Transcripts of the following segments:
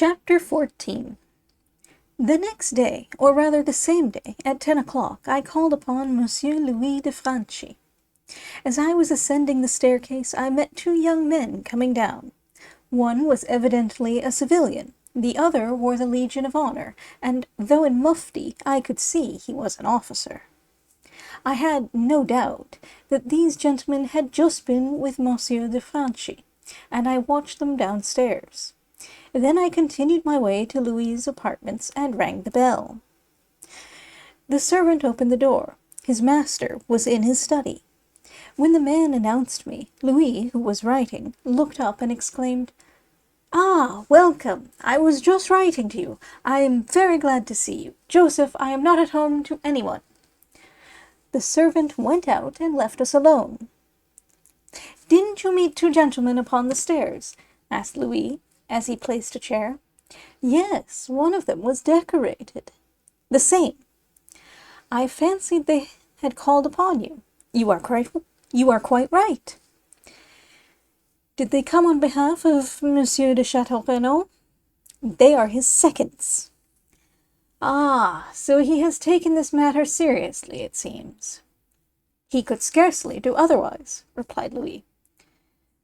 Chapter 14. The next day, or rather the same day, at 10 o'clock, I called upon Monsieur Louis de Franchi. As I was ascending the staircase, I met two young men coming down. One was evidently a civilian, the other wore the Legion of Honor, and though in mufti, I could see he was an officer. I had no doubt that these gentlemen had just been with Monsieur de Franchi, and I watched them downstairs. Then I continued my way to Louis's apartments and rang the bell. The servant opened the door. His master was in his study. When the man announced me, Louis, who was writing, looked up and exclaimed, "Ah, welcome! I was just writing to you. I am very glad to see you. Joseph, I am not at home to anyone." The servant went out and left us alone. "Didn't you meet two gentlemen upon the stairs?" asked Louis, as he placed a chair. "Yes, one of them was decorated." "The same. I fancied they had called upon you. You are quite right." "Did they come on behalf of Monsieur de Chateaubriand?" "They are his seconds." "Ah, so he has taken this matter seriously, it seems." "He could scarcely do otherwise," replied Louis.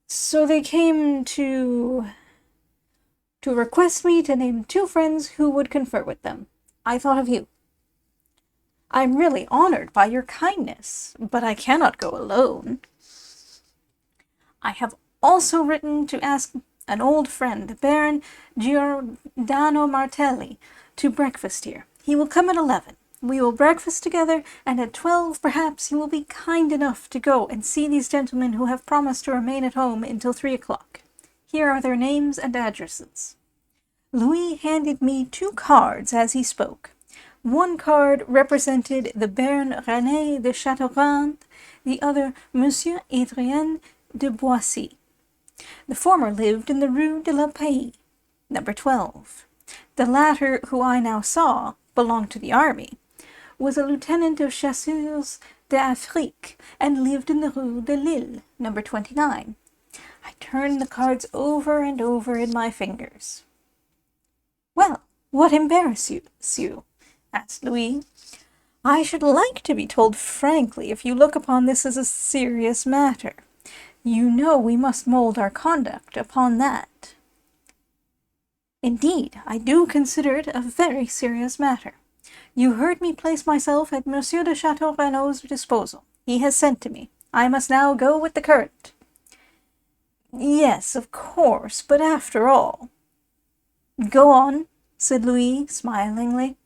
"So they came to request me to name two friends who would confer with them. I thought of you." "I am really honored by your kindness, but I cannot go alone." "I have also written to ask an old friend, Baron Giordano Martelli, to breakfast here. He will come at 11. We will breakfast together, and at 12 perhaps you will be kind enough to go and see these gentlemen who have promised to remain at home until 3 o'clock. Here are their names and addresses." Louis handed me two cards as he spoke. One card represented the Baron René de Chateaubriand, the other Monsieur Adrien de Boissy. The former lived in the Rue de la Paix, number 12. The latter, who I now saw, belonged to the army, was a lieutenant of Chasseurs d'Afrique, and lived in the Rue de Lille, number 29. I turned the cards over and over in my fingers. "Well, what embarrasses you?" asked Louis. "I should like to be told frankly if you look upon this as a serious matter. You know we must mold our conduct upon that." "Indeed, I do consider it a very serious matter. You heard me place myself at Monsieur de Chateaubriand's disposal. He has sent to me. I must now go with the current." "Yes, of course, but after all—" "Go on," said Louis, smilingly.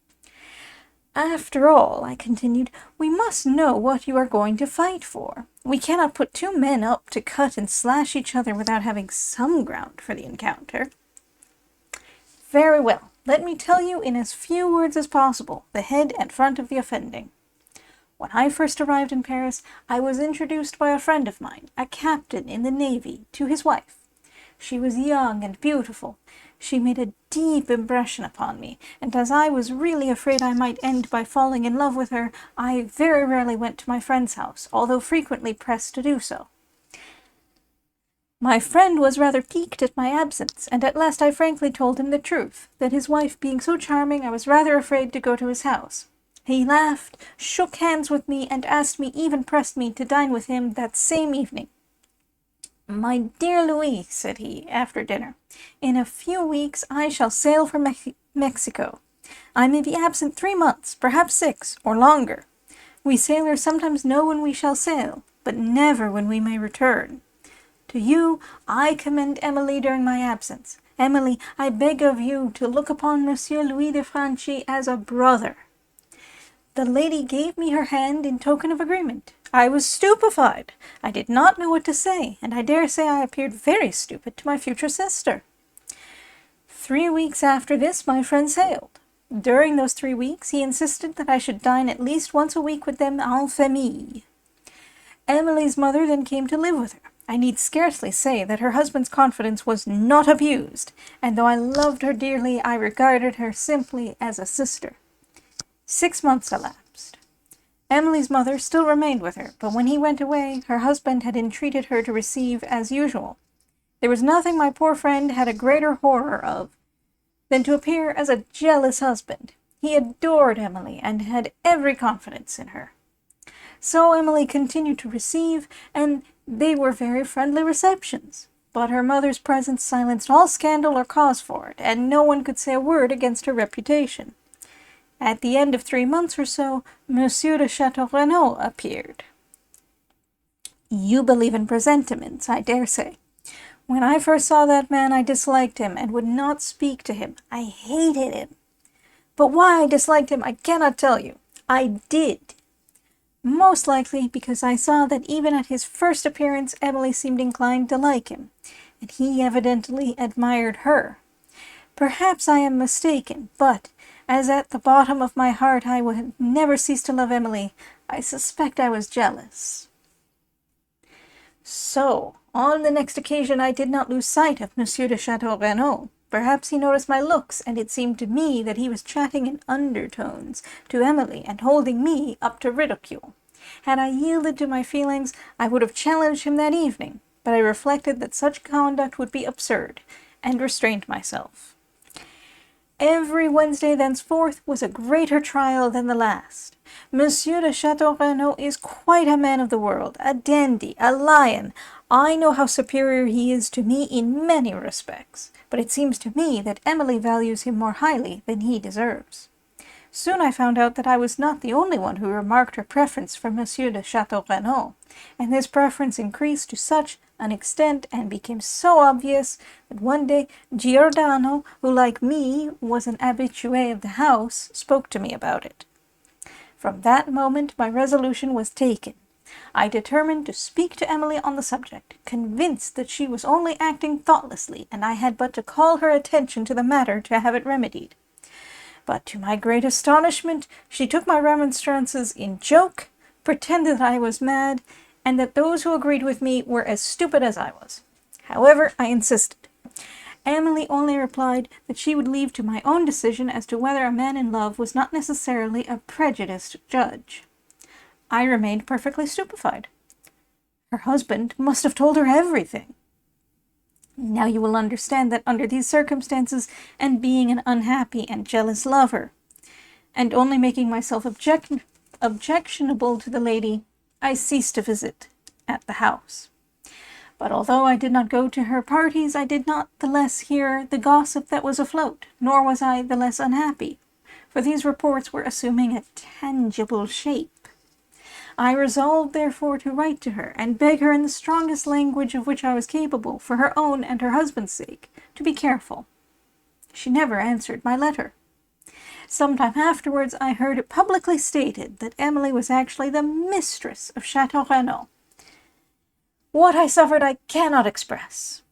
"After all," I continued, "we must know what you are going to fight for. We cannot put two men up to cut and slash each other without having some ground for the encounter." "Very well. Let me tell you in as few words as possible the head and front of the offending. When I first arrived in Paris, I was introduced by a friend of mine, a captain in the navy, to his wife. She was young and beautiful. She made a deep impression upon me, and as I was really afraid I might end by falling in love with her, I very rarely went to my friend's house, although frequently pressed to do so. My friend was rather piqued at my absence, and at last I frankly told him the truth, that his wife being so charming, I was rather afraid to go to his house. He laughed, shook hands with me, and even pressed me to dine with him that same evening. 'My dear Louis,' said he, after dinner, 'in a few weeks I shall sail for Mexico. I may be absent 3 months, perhaps 6, or longer. We sailors sometimes know when we shall sail, but never when we may return. To you I commend Emily during my absence. Emily, I beg of you to look upon Monsieur Louis de Franchi as a brother.' The lady gave me her hand in token of agreement. I was stupefied. I did not know what to say, and I dare say I appeared very stupid to my future sister. 3 weeks after this my friend sailed. During those 3 weeks he insisted that I should dine at least once a week with them en famille. Emily's mother then came to live with her. I need scarcely say that her husband's confidence was not abused, and though I loved her dearly, I regarded her simply as a sister. 6 months elapsed. Emily's mother still remained with her, but when he went away, her husband had entreated her to receive as usual. There was nothing my poor friend had a greater horror of than to appear as a jealous husband. He adored Emily and had every confidence in her. So Emily continued to receive, and they were very friendly receptions. But her mother's presence silenced all scandal or cause for it, and no one could say a word against her reputation. At the end of 3 months or so, Monsieur de Chateau appeared. You believe in presentiments, I dare say. When I first saw that man, I disliked him and would not speak to him. I hated him. But why I disliked him, I cannot tell you. I did. Most likely because I saw that even at his first appearance, Emily seemed inclined to like him, and he evidently admired her. Perhaps I am mistaken, but as at the bottom of my heart I would never cease to love Emily, I suspect I was jealous. So, on the next occasion I did not lose sight of Monsieur de Chateau. Perhaps he noticed my looks, and it seemed to me that he was chatting in undertones to Emily and holding me up to ridicule. Had I yielded to my feelings, I would have challenged him that evening, but I reflected that such conduct would be absurd, and restrained myself. Every Wednesday thenceforth was a greater trial than the last. Monsieur de Chateau is quite a man of the world, a dandy, a lion. I know how superior he is to me in many respects, but it seems to me that Emily values him more highly than he deserves. Soon I found out that I was not the only one who remarked her preference for Monsieur de Chateau, and this preference increased to such an extent and became so obvious that one day Giordano, who like me was an habitué of the house, spoke to me about it. From that moment my resolution was taken. I determined to speak to Emily on the subject, convinced that she was only acting thoughtlessly, and I had but to call her attention to the matter to have it remedied. But to my great astonishment, she took my remonstrances in joke, pretended that I was mad, and that those who agreed with me were as stupid as I was. However, I insisted. Emily only replied that she would leave to my own decision as to whether a man in love was not necessarily a prejudiced judge. I remained perfectly stupefied. Her husband must have told her everything. Now you will understand that under these circumstances, and being an unhappy and jealous lover, and only making myself objectionable to the lady, I ceased to visit at the house. But although I did not go to her parties, I did not the less hear the gossip that was afloat, nor was I the less unhappy, for these reports were assuming a tangible shape. I resolved, therefore, to write to her, and beg her in the strongest language of which I was capable, for her own and her husband's sake, to be careful. She never answered my letter. Some time afterwards I heard it publicly stated that Emily was actually the mistress of Chateau Renaud. What I suffered I cannot express.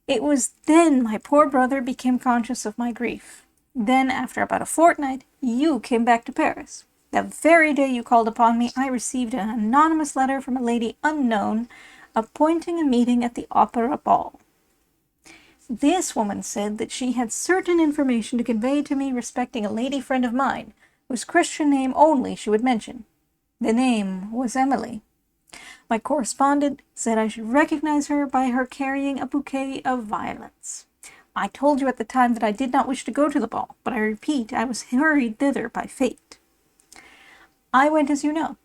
It was then my poor brother became conscious of my grief. Then, after about a fortnight, you came back to Paris. The very day you called upon me, I received an anonymous letter from a lady unknown, appointing a meeting at the Opera Ball. This woman said that she had certain information to convey to me respecting a lady friend of mine, whose Christian name only she would mention. The name was Emily. My correspondent said I should recognize her by her carrying a bouquet of violets. I told you at the time that I did not wish to go to the ball, but I repeat, I was hurried thither by fate. I went as you know.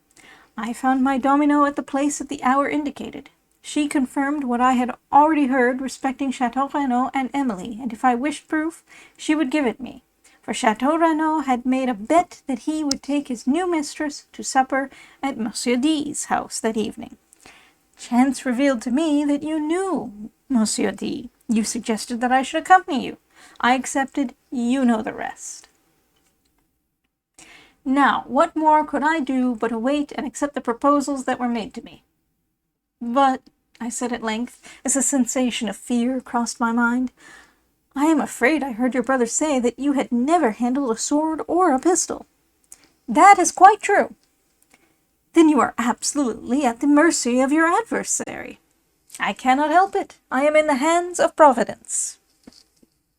I found my domino at the place at the hour indicated. She confirmed what I had already heard respecting Chateau Renaud and Emily, and if I wished proof, she would give it me. For Chateau Renaud had made a bet that he would take his new mistress to supper at Monsieur D.'s house that evening. Chance revealed to me that you knew Monsieur D. You suggested that I should accompany you. I accepted. You know the rest. Now, what more could I do but await and accept the proposals that were made to me? But, I said at length, as a sensation of fear crossed my mind, I am afraid I heard your brother say that you had never handled a sword or a pistol. That is quite true. Then you are absolutely at the mercy of your adversary. I cannot help it. I am in the hands of Providence.